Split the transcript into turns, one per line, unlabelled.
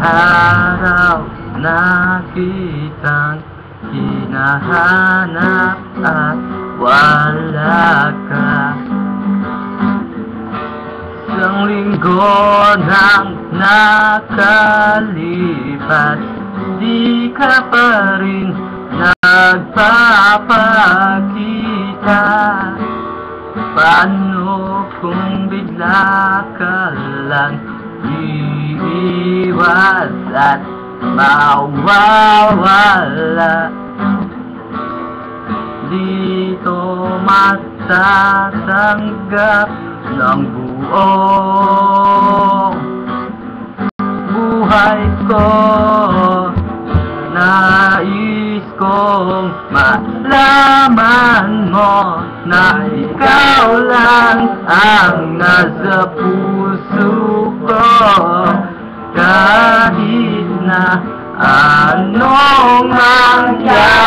araw na kitang hinahanap at wala ka. Isang linggo nang nakalipas, di ka pa rin nagpapakita. Paano kung bigla ka lang iiwas at mawawala? Dito matatanggap ng buong buhay ko. Nais kong malaman mo na ikaw lang ang nasa puso ko. Kahit na anong mangyari,